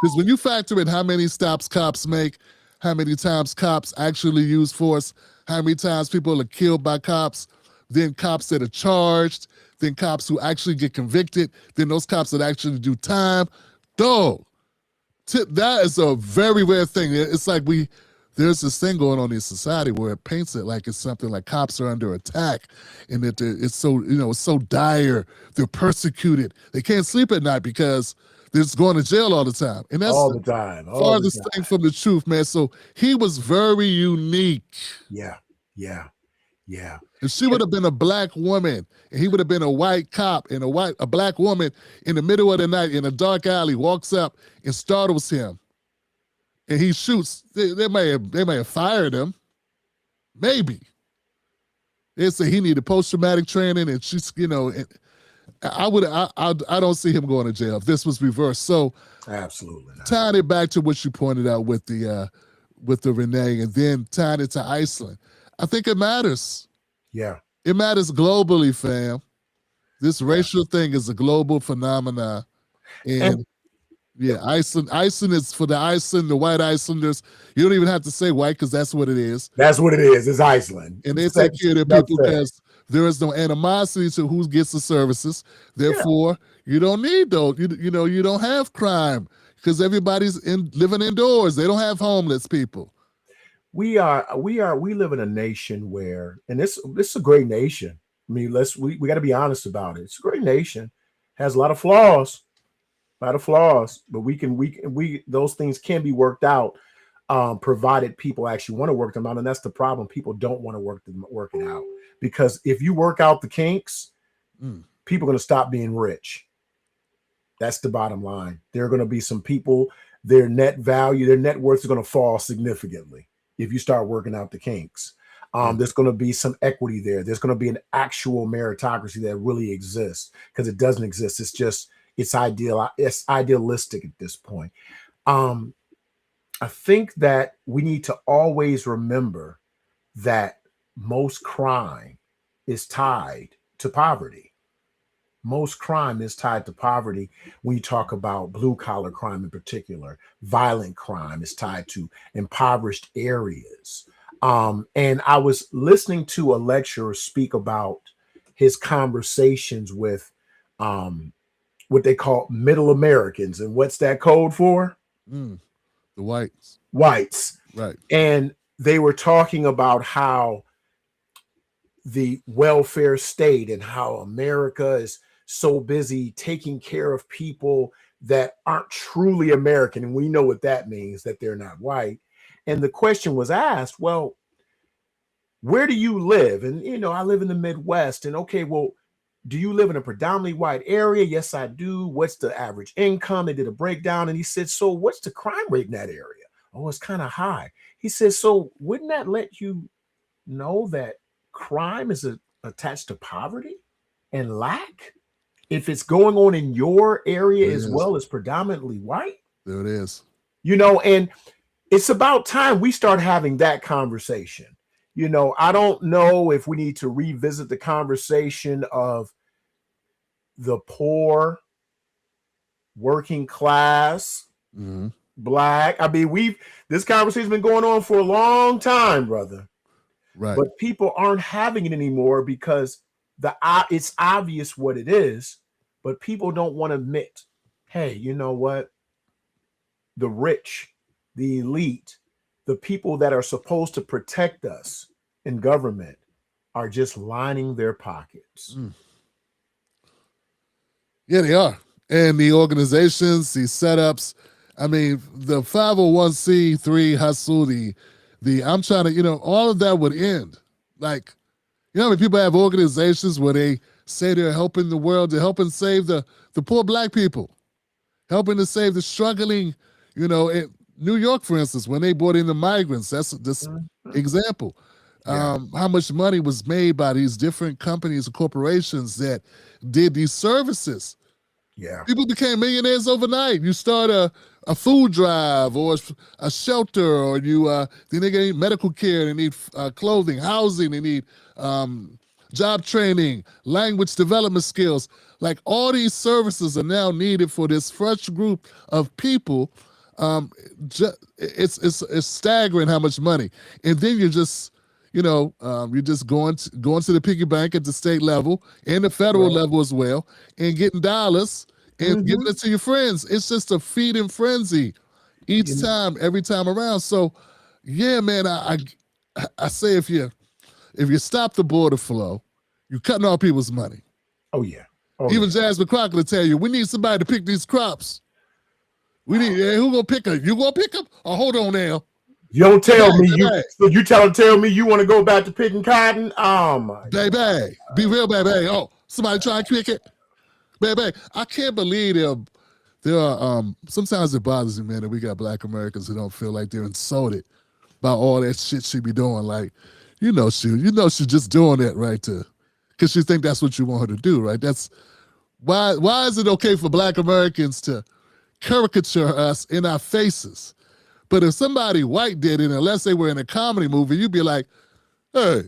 Because when you factor in how many stops cops make, how many times cops actually use force, how many times people are killed by cops, then cops that are charged, then cops who actually get convicted, then those cops that actually do time. Dog, that is a very rare thing. It's like there's this thing going on in society where it paints it like it's something like cops are under attack and that it's so, it's so dire. They're persecuted. They can't sleep at night because they're just going to jail all the time. And that's all the time. Farthest thing from the truth, man. So he was very unique. Yeah. If she would have been a black woman and he would have been a white cop and a black woman in the middle of the night in a dark alley walks up and startles him and he shoots, they may have fired him. Maybe. They say he needed post-traumatic training and she's, I don't see him going to jail if this was reversed. So absolutely not. Tying it back to what you pointed out with the Renee and then tying it to Iceland. I think it matters. Yeah. It matters globally, fam. This racial thing is a global phenomenon. And Iceland is for the white Icelanders. You don't even have to say white because that's what it is. That's what it is. It's Iceland. And they take care of their people because there is no animosity to who gets the services. Therefore, you don't need those. You don't have crime because everybody's living indoors. They don't have homeless people. We live in a nation where, and this is a great nation. I mean, we got to be honest about it. It's a great nation, has a lot of flaws, but we those things can be worked out, provided people actually want to work them out. And that's the problem. People don't want to work it out because if you work out the kinks, people are going to stop being rich. That's the bottom line. There are going to be some people, their net value, their net worth is going to fall significantly if you start working out the kinks. There's going to be some equity there. There's going to be an actual meritocracy that really exists because it doesn't exist. It's just it's idealistic at this point. I think that we need to always remember that most crime is tied to poverty. Most crime is tied to poverty. When you talk about blue collar crime in particular, violent crime is tied to impoverished areas. And I was listening to a lecturer speak about his conversations with what they call middle Americans. And what's that code for? The whites. Whites. Right. And they were talking about how the welfare state and how America is so busy taking care of people that aren't truly American. And we know what that means, that they're not white. And the question was asked, well, where do you live? And, I live in the Midwest. And okay, well, do you live in a predominantly white area? Yes, I do. What's the average income? They did a breakdown. And he said, so what's the crime rate in that area? Oh, it's kind of high. He says, so wouldn't that let you know that crime is attached to poverty and lack? If it's going on in your area as well as predominantly white? There it is. And it's about time we start having that conversation. I don't know if we need to revisit the conversation of the poor, working class, Black. I mean, this conversation's been going on for a long time, brother. Right. But people aren't having it anymore because it's obvious what it is, but people don't want to admit, hey, you know what? The rich, the elite, the people that are supposed to protect us in government are just lining their pockets. Yeah, they are. And the organizations, the setups, I mean, the 501c3 hustle, the I'm trying to, all of that would end. Like, I mean, people have organizations where they say they're helping the world, they're helping save the poor Black people, helping to save the struggling, in New York, for instance, when they brought in the migrants, that's this example. Yeah. How much money was made by these different companies and corporations that did these services. Yeah. People became millionaires overnight. You start a food drive or a shelter, or then they need medical care, they need clothing, housing, they need job training, language development skills. Like, all these services are now needed for this fresh group of people. It's staggering how much money. And then you're just, you're just going to the piggy bank at the state level and the federal level as well, and getting dollars and giving it to your friends. It's just a feeding frenzy each time, every time around. So, yeah, man, I say if you stop the border flow, you're cutting off people's money. Oh yeah. Even Jasmine Crockett will tell you, we need somebody to pick these crops. We need who gonna pick them? You gonna pick them? Oh, hold on now. You don't tell me you tell me you want to go back to picking cotton. Oh my baby. Be real, baby. Oh, somebody try to pick it. Baby, I can't believe there are sometimes it bothers me, man, that we got Black Americans who don't feel like they're insulted by all that shit she be doing. Like, she's just doing that right because she think that's what you want her to do, right? That's why is it okay for Black Americans to caricature us in our faces? But if somebody white did it, unless they were in a comedy movie, you'd be like, hey,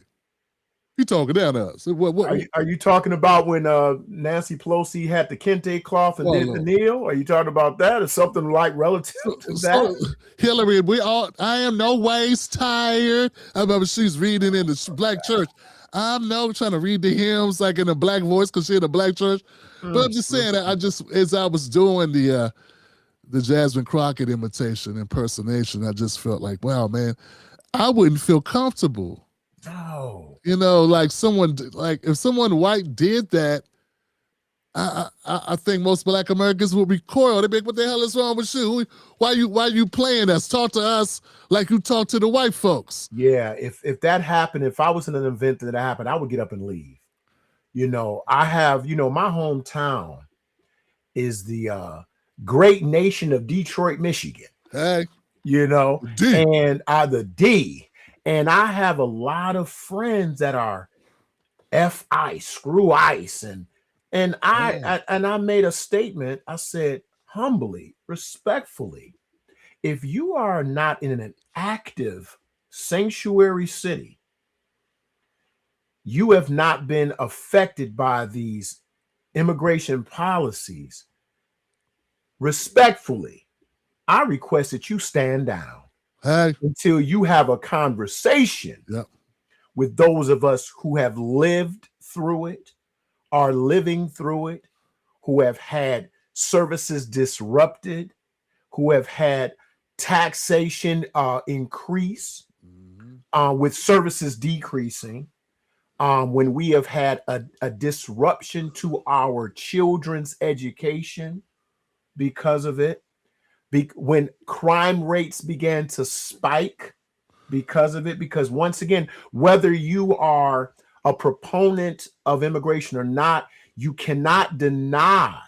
you talking down to us. Are you talking about when Nancy Pelosi had the kente cloth and did the kneel? Are you talking about that, or something like relative to that? Hillary, I am no ways tired. I remember she's reading in the Black church. I'm trying to read the hymns like in a Black voice because she's in a Black church. But I'm just saying that as I was doing the Jasmine Crockett impersonation, I just felt like, wow, man, I wouldn't feel comfortable. No. Like if someone white did that, I think most Black Americans would recoil. They'd be like, what the hell is wrong with you? Why you playing us? Talk to us like you talk to the white folks. Yeah, if that happened, if I was in an event that happened, I would get up and leave. I have, my hometown is the great nation of Detroit, Michigan. Hey. D. And the D. And I have a lot of friends that are F ice, screw ice, and And I made a statement. I said, humbly, respectfully, if you are not in an active sanctuary city, you have not been affected by these immigration policies. Respectfully, I request that you stand down until you have a conversation with those of us who have lived through it, are living through it, who have had services disrupted, who have had taxation increase with services decreasing, when we have had a disruption to our children's education because of it, when crime rates began to spike because of it, because once again, whether you are a proponent of immigration or not, you cannot deny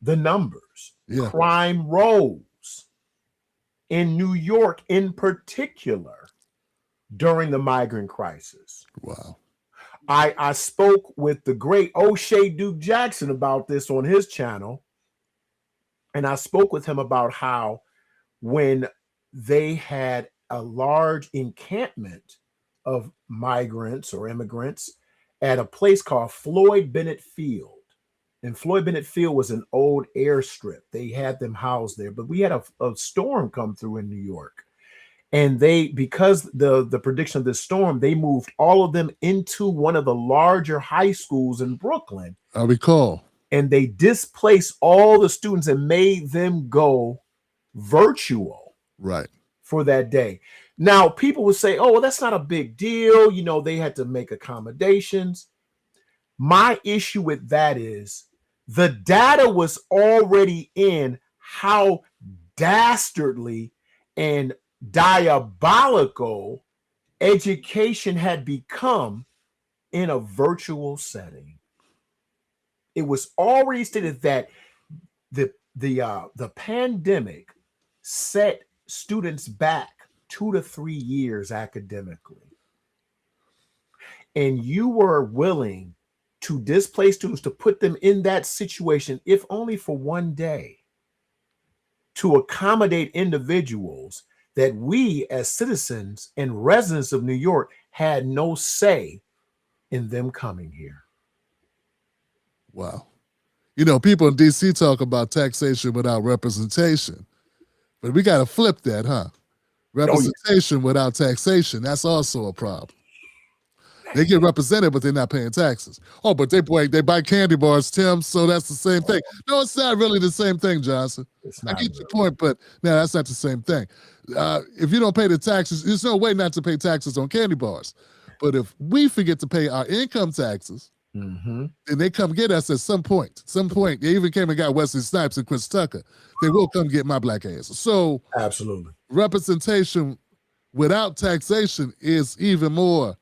the numbers. Crime rose in New York in particular during the migrant crisis. Wow. I spoke with the great O'Shea Duke Jackson about this on his channel. And I spoke with him about how when they had a large encampment of migrants or immigrants at a place called Floyd Bennett Field. And Floyd Bennett Field was an old airstrip. They had them housed there, but we had a storm come through in New York. And because the prediction of this storm, they moved all of them into one of the larger high schools in Brooklyn. I recall. And they displaced all the students and made them go virtual for that day. Now, people would say, oh, well, that's not a big deal. You know, they had to make accommodations. My issue with that is the data was already in how dastardly and diabolical education had become in a virtual setting. It was already stated that the pandemic set students back 2 to 3 years academically. And you were willing to displace students, to put them in that situation, if only for one day, to accommodate individuals that we as citizens and residents of New York had no say in them coming here. Wow. You know, people in D.C. talk about taxation without representation, but we got to flip that, huh? Representation without taxation, that's also a problem. They get represented, but they're not paying taxes. Oh, but they buy candy bars, Tim, so that's the same thing. No, it's not really the same thing, Johnson. I get your point, but no, that's not the same thing. If you don't pay the taxes, there's no way not to pay taxes on candy bars. But if we forget to pay our income taxes, then they come get us at some point. They even came and got Wesley Snipes and Chris Tucker. They will come get my black ass. So absolutely, representation without taxation is even more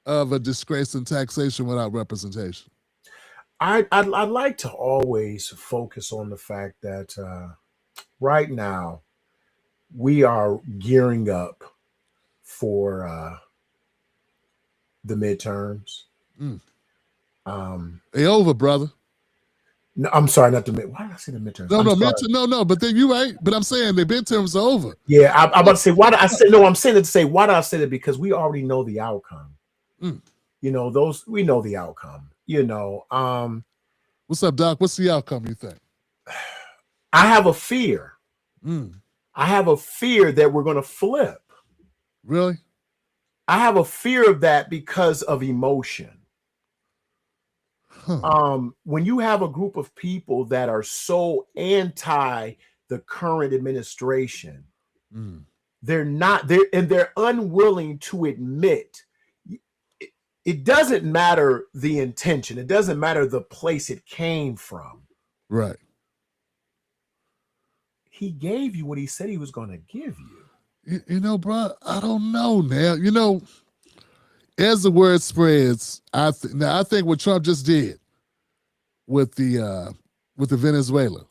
of a disgrace than taxation without representation. I'd like to always focus on the fact that right now we are gearing up for the midterms. They over, brother. No, I'm sorry, not the mid. Why did I say the midterms? No. But then you're right. But I'm saying the midterms are over. Yeah, I'm about to say why did I say no? I'm saying it to say why did I say that? Because we already know the outcome. You know, we know the outcome. You know, what's up, Doc? What's the outcome, you think? I have a fear. I have a fear that we're going to flip. Really? I have a fear of that because of emotion. When you have a group of people that are so anti the current administration, they're unwilling to admit it doesn't matter the intention. It doesn't matter the place it came from. Right. He gave you what he said he was going to give you. You know, bro, I don't know now. You know, as the word spreads, I think what Trump just did with the Venezuela,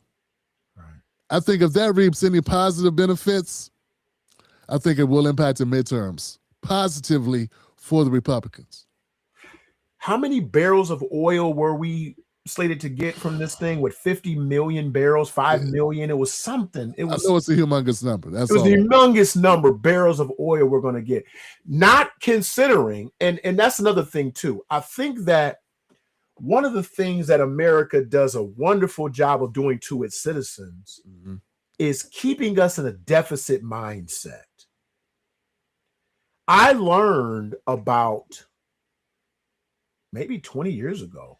right. I think if that reaps any positive benefits, I think it will impact the midterms positively for the Republicans. How many barrels of oil were we slated to get from this thing with 50 million barrels, 5 million. It was something. It I know it's a humongous number. That's was all. a humongous number of barrels of oil we're going to get. Not considering, and that's another thing too. I think that one of the things that America does a wonderful job of doing to its citizens is keeping us in a deficit mindset. I learned about maybe 20 years ago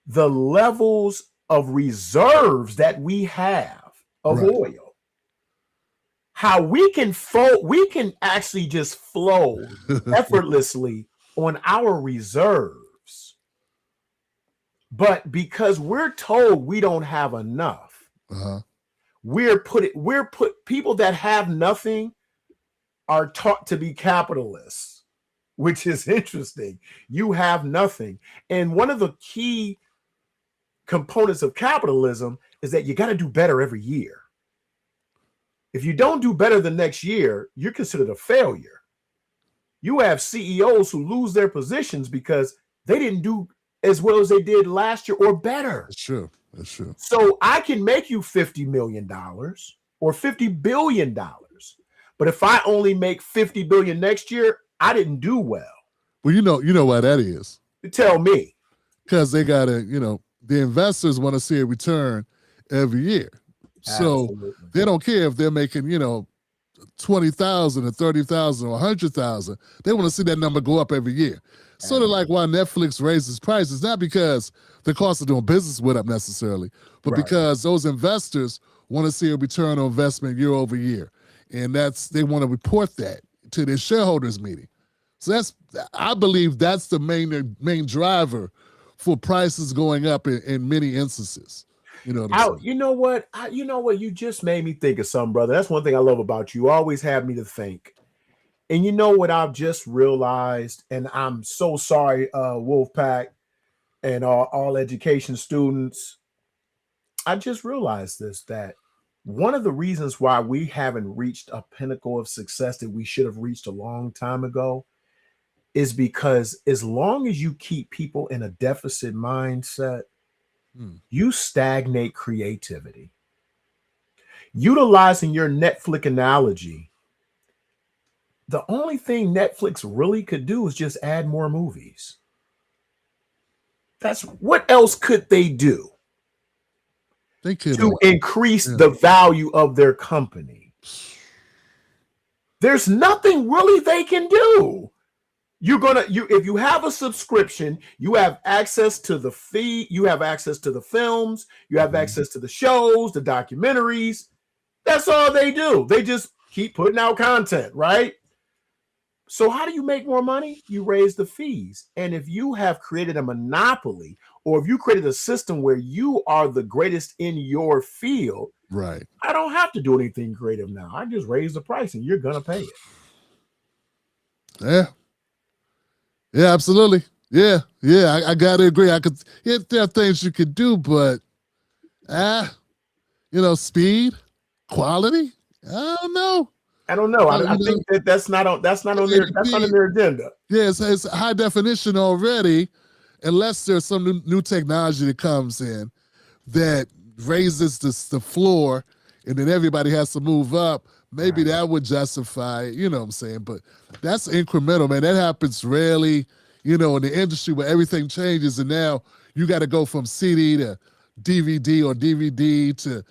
the levels of reserves that we have of oil. How we can actually just flow effortlessly on our reserves. But because we're told we don't have enough, people that have nothing are taught to be capitalists, which is interesting. You have nothing. And one of the key components of capitalism is that you got to do better every year. If you don't do better the next year, you're considered a failure. You have CEOs who lose their positions because they didn't do as well as they did last year or better. That's true. That's true. So I can make you $50 million or $50 billion. But if I only make 50 billion next year, I didn't do well. Well, you know why that is. Tell me. Because they gotta, the investors want to see a return every year. So they don't care if they're making, 20,000 or 30,000 or 100,000. They want to see that number go up every year. Sort of like why Netflix raises prices, not because the cost of doing business went up necessarily, but because those investors want to see a return on investment year over year. And they want to report that to their shareholders meeting. So I believe that's the main driver for prices going up in many instances. You know what? You just made me think of something, brother. That's one thing I love about you. You always have me to think. And you know what I've just realized, and I'm so sorry, Wolfpack and all education students. I just realized that one of the reasons why we haven't reached a pinnacle of success that we should have reached a long time ago is because as long as you keep people in a deficit mindset, you stagnate creativity. Utilizing your Netflix analogy, the only thing Netflix really could do is just add more movies. That's what else could they do? They could to increase the value of their company. There's nothing really they can do. If you have a subscription, you have access to the feed, you have access to the films, you have access to the shows, the documentaries. That's all they do. They just keep putting out content, right? So how do you make more money? You raise the fees. And if you have created a monopoly, or if you created a system where you are the greatest in your field, right? I don't have to do anything creative now. I just raise the price and you're going to pay it. Yeah. Yeah, absolutely. Yeah. I got to agree. There are things you could do, but speed, quality, I don't know. I think that's not on their agenda. Yeah, it's high definition already, unless there's some new technology that comes in that raises the floor, and then everybody has to move up. Maybe that would justify it, you know what I'm saying? But that's incremental, man. That happens rarely, in the industry where everything changes, and now you got to go from CD to DVD or DVD to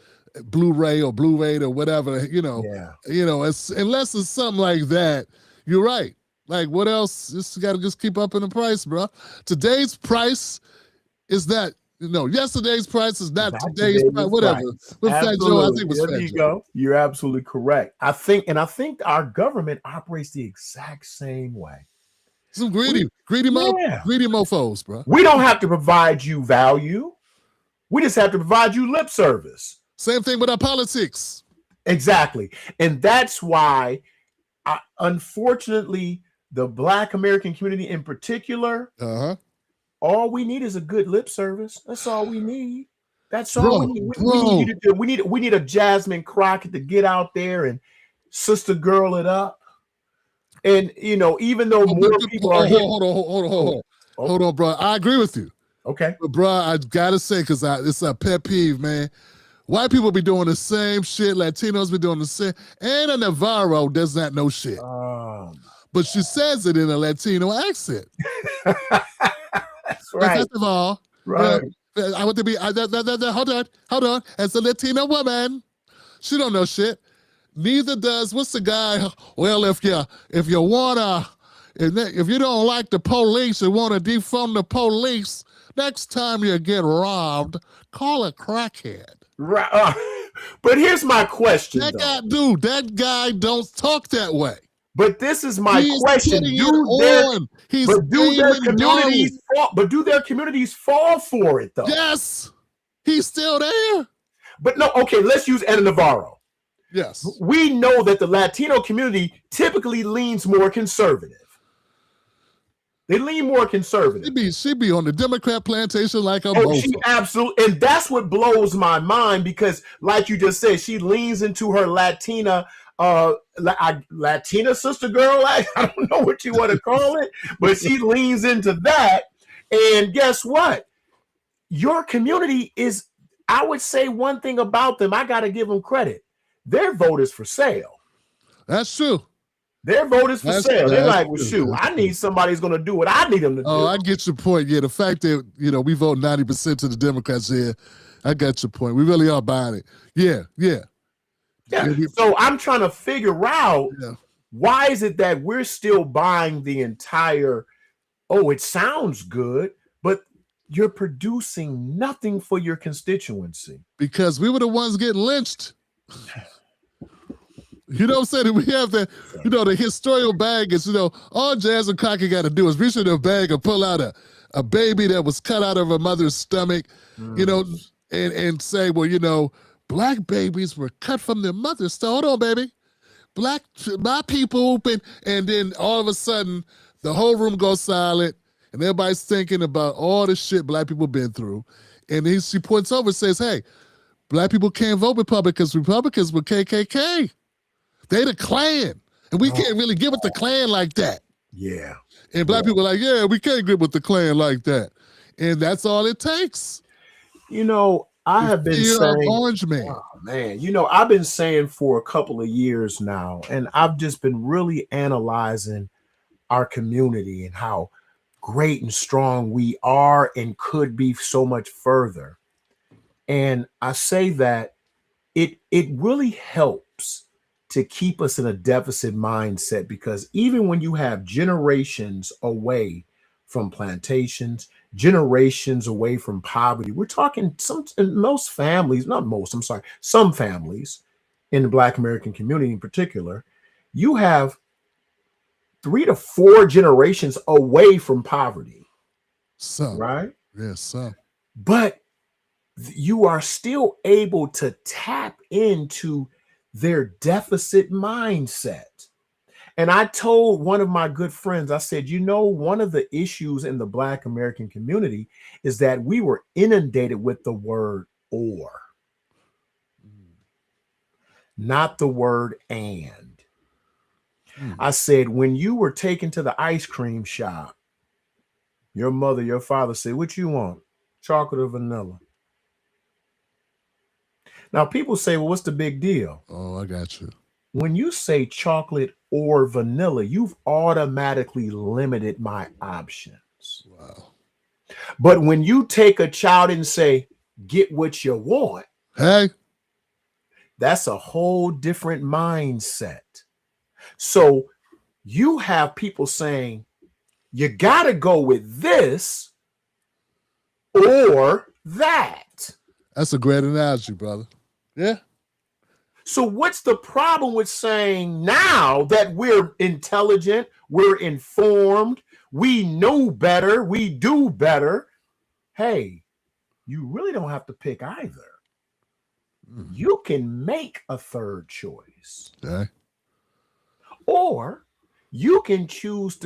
Blu-ray or Blu-ray or whatever, unless it's something like that, you're right. Like, what else? Just got to just keep up in the price, bro. Today's price is not, yesterday's price is not today's price, whatever. There you go. You're absolutely correct. I think our government operates the exact same way. Some greedy mofos, bro. We don't have to provide you value. We just have to provide you lip service. Same thing with our politics. Exactly. And that's why, unfortunately, the Black American community in particular, all we need is a good lip service. That's all we need. That's all we need. We need a Jasmine Crockett to get out there and sister girl it up. And, even though more people are... Hold on, bro. I agree with you. Okay. But bro, I gotta say, because it's a pet peeve, man. White people be doing the same shit. Latinos be doing the same. Anna Navarro does not know shit. But she says it in a Latino accent. That's right. First of all, Right. I want to be, hold on. As a Latino woman, she don't know shit. Neither does, what's the guy? Well, if you wanna, if you don't like the police and want to defund the police, next time you get robbed, call a crackhead. Right. But here's my question, That guy don't talk that way. But this is my question. Do their communities fall for it though? Yes. He's still there. But no, okay, let's use Anna Navarro. Yes. We know that the Latino community typically leans more conservative. They lean more conservative. She be on the Democrat plantation like a mofa. She absolutely, and that's what blows my mind because, like you just said, she leans into her Latina sister girl. I don't know what you want to call it, but she leans into that. And guess what? Your community is, I would say one thing about them, I got to give them credit. Their vote is for sale. That's true. Their vote is for sale. They're like, well, shoot, I need somebody who's going to do what I need them to do. Oh, I get your point. Yeah, the fact that, we vote 90% to the Democrats here, I got your point. We really are buying it. Yeah. So I'm trying to figure out why is it that we're still buying the entire, it sounds good, but you're producing nothing for your constituency. Because we were the ones getting lynched. You know what I'm saying? We have the, the historical baggage, all Jasmine Crockett got to do is reach in her bag and pull out a baby that was cut out of her mother's stomach, and say, well, black babies were cut from their mother's stomach. Hold on, baby. My people, and then all of a sudden, the whole room goes silent, and everybody's thinking about all the shit black people been through. And she points over and says, hey, black people can't vote Republicans. Republicans were KKK. They the Klan. And we can't really get with the Klan like that. Yeah. And black people are like, yeah, we can't get with the Klan like that. And that's all it takes. I have been saying, Orange Man. Oh, man, I've been saying for a couple of years now, and I've just been really analyzing our community and how great and strong we are and could be so much further. And I say that it really helps to keep us in a deficit mindset, because even when you have generations away from plantations, generations away from poverty, we're talking some families in the Black American community in particular, you have 3 to 4 generations away from poverty. Right? Yes, But you are still able to tap into their deficit mindset. And I told one of my good friends, I said, one of the issues in the Black American community is that we were inundated with the word or, not the word and. I said, when you were taken to the ice cream shop, your mother, your father said, what you want? Chocolate or vanilla? Now, people say, well, what's the big deal? Oh, I got you. When you say chocolate or vanilla, you've automatically limited my options. Wow. But when you take a child and say, get what you want, hey, that's a whole different mindset. So you have people saying, you got to go with this or that. That's a great analogy, brother. Yeah. So what's the problem with saying now that we're intelligent, we're informed, we know better, we do better? Hey, you really don't have to pick either. You can make a third choice. Okay. Or you can choose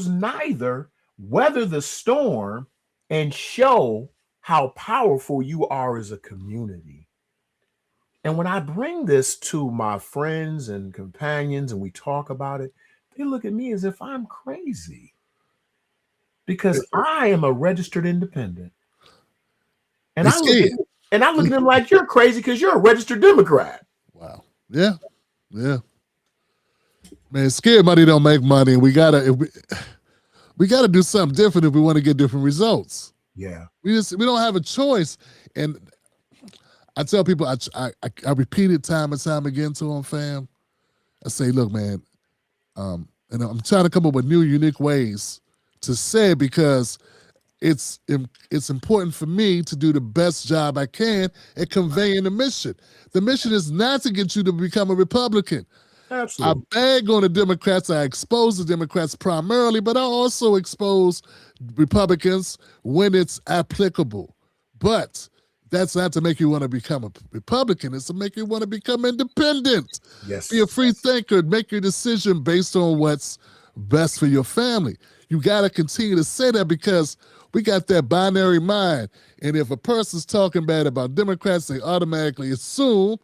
neither, weather the storm, and show how powerful you are as a community. And when I bring this to my friends and companions and we talk about it, they look at me as if I'm crazy. because I am a registered independent. And They I look at scared. them like you're crazy because you're a registered Democrat. Wow. Yeah. Yeah. Man, scared money don't make money. And we gotta do something different if we want to get different results. Yeah. We don't have a choice. And I tell people, I repeat it time and time again to them, fam. I say, look, man, and I'm trying to come up with new, unique ways to say it because it's important for me to do the best job I can at conveying the mission. The mission is not to get you to become a Republican. Absolutely. I bag on the Democrats. I expose the Democrats primarily, but I also expose Republicans when it's applicable. But that's not to make you want to become a Republican. It's to make you want to become independent. Yes. Be a free thinker. Make your decision based on what's best for your family. You got to continue to say that because we got that binary mind. And if a person's talking bad about Democrats, they automatically assume,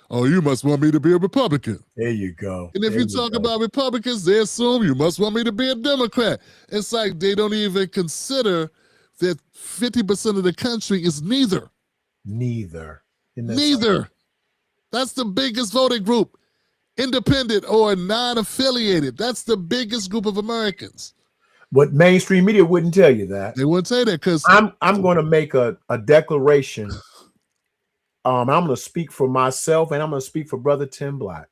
oh, you must want me to be a Republican. There you go. And if you talk about Republicans, they assume you must want me to be a Democrat. It's like they don't even consider that 50% of the country is neither. Neither. Neither. That's the biggest voting group. Independent or non-affiliated. That's the biggest group of Americans. What mainstream media wouldn't tell you that. They wouldn't say that because I'm going to make a declaration. I'm going to speak for myself and I'm going to speak for Brother Tim Black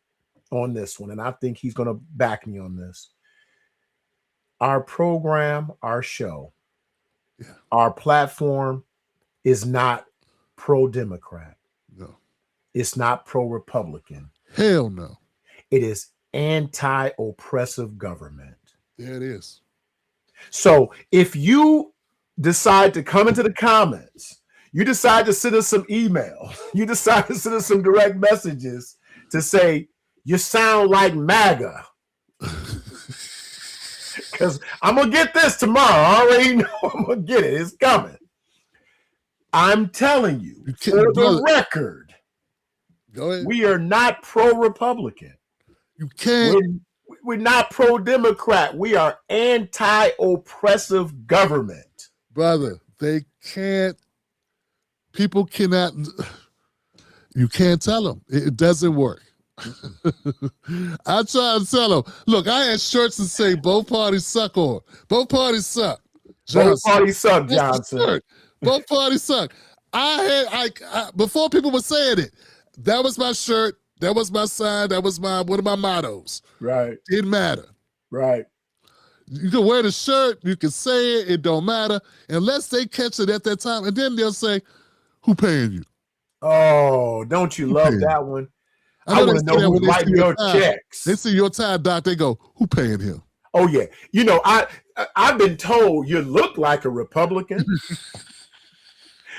on this one. And I think he's going to back me on this. Our program, our show, our platform is not pro-Democrat. No. It's not pro-Republican. Hell no. It is anti-oppressive government. There it is. So if you decide to come into the comments, you decide to send us some email, you decide to send us some direct messages to say, you sound like MAGA. Because I'm going to get this tomorrow. I already know I'm going to get it. It's coming. I'm telling you, for the record, go ahead. We are not pro-Republican. You can't. We're not pro-Democrat. We are anti-oppressive government. Brother, they can't. People cannot. You can't tell them. It doesn't work. I try to tell them, look, I had shirts that say both parties suck on. Both parties suck. Johnson. Both parties suck, Johnson. Both parties suck. I before people were saying it, that was my shirt. That was my sign. That was one of my mottos. Right. Didn't matter. Right. You can wear the shirt. You can say it. It don't matter. Unless they catch it at that time. And then they'll say, who paying you? Oh, don't you love that one? I want to know who's writing your checks. They see your tie, Doc. They go, who paying him? Oh, yeah. You know, I've been told you look like a Republican.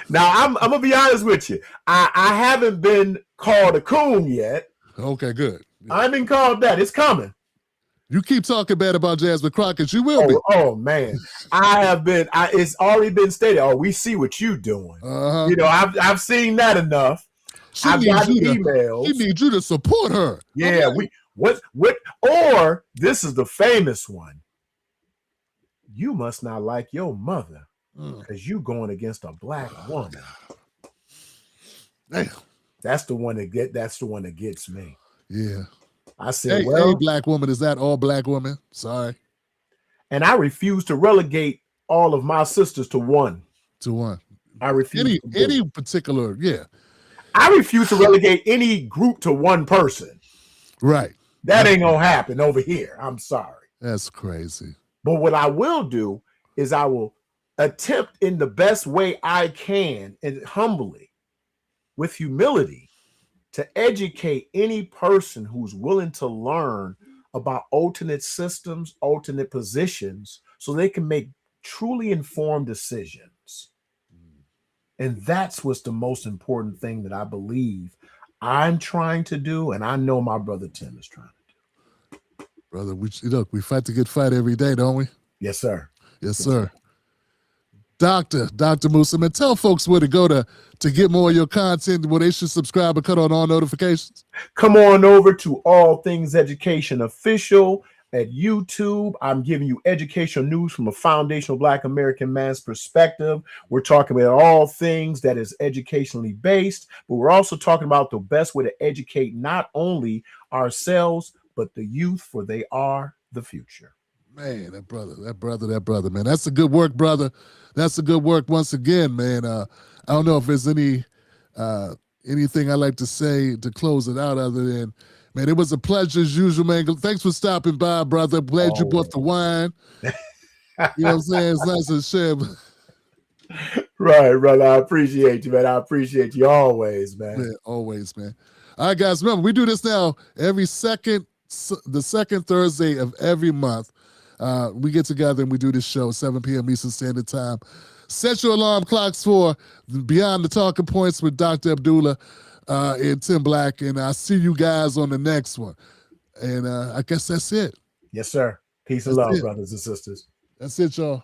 Now, I'm going to be honest with you. I haven't been called a coon yet. Okay, good. Yeah. I haven't been called that. It's coming. You keep talking bad about Jasmine Crockett, you will be. Oh, man. I have been. It's already been stated. Oh, we see what you're doing. You know, I've seen that enough. I've got emails. She needs you to support her. Yeah. What? Or this is the famous one. You must not like your mother because you going against a black woman. Damn. That's the one that gets me. Yeah. I said, hey, black woman, is that all black women? Sorry. And I refuse to relegate all of my sisters to one. To one. I refuse. Any particular, yeah. I refuse to relegate any group to one person. Right. That ain't gonna happen over here. I'm sorry. That's crazy. But what I will do is I will attempt in the best way I can and humbly, with humility, to educate any person who's willing to learn about alternate systems, alternate positions, so they can make truly informed decisions. And that's what's the most important thing that I believe I'm trying to do, and I know my brother Tim is trying to do. Brother, we fight the good fight every day, don't we? Yes, sir. Yes, sir. Dr. Musa, man, tell folks where to go to get more of your content, where they should subscribe and cut on all notifications. Come on over to All Things Education Official At YouTube, I'm giving you educational news from a foundational Black American man's perspective. We're talking about all things that is educationally based, but we're also talking about the best way to educate not only ourselves, but the youth, for they are the future. Man, that brother, man. That's a good work, brother. That's a good work once again, man. I don't know if there's anything I'd like to say to close it out other than, man, it was a pleasure as usual, man. Thanks for stopping by, brother. Glad you brought the wine. You know what I'm saying? It's nice to share. Right, brother. I appreciate you, man. I appreciate you always, man. Yeah, always, man. All right, guys, remember, we do this now the second Thursday of every month. We get together and we do this show, 7 p.m. Eastern Standard Time. Set your alarm clocks for Beyond the Talking Points with Dr. Abdullah and Tim Black, and I'll see you guys on the next one. And I guess that's it. Yes, sir. Peace and love, brothers and sisters. That's it, y'all.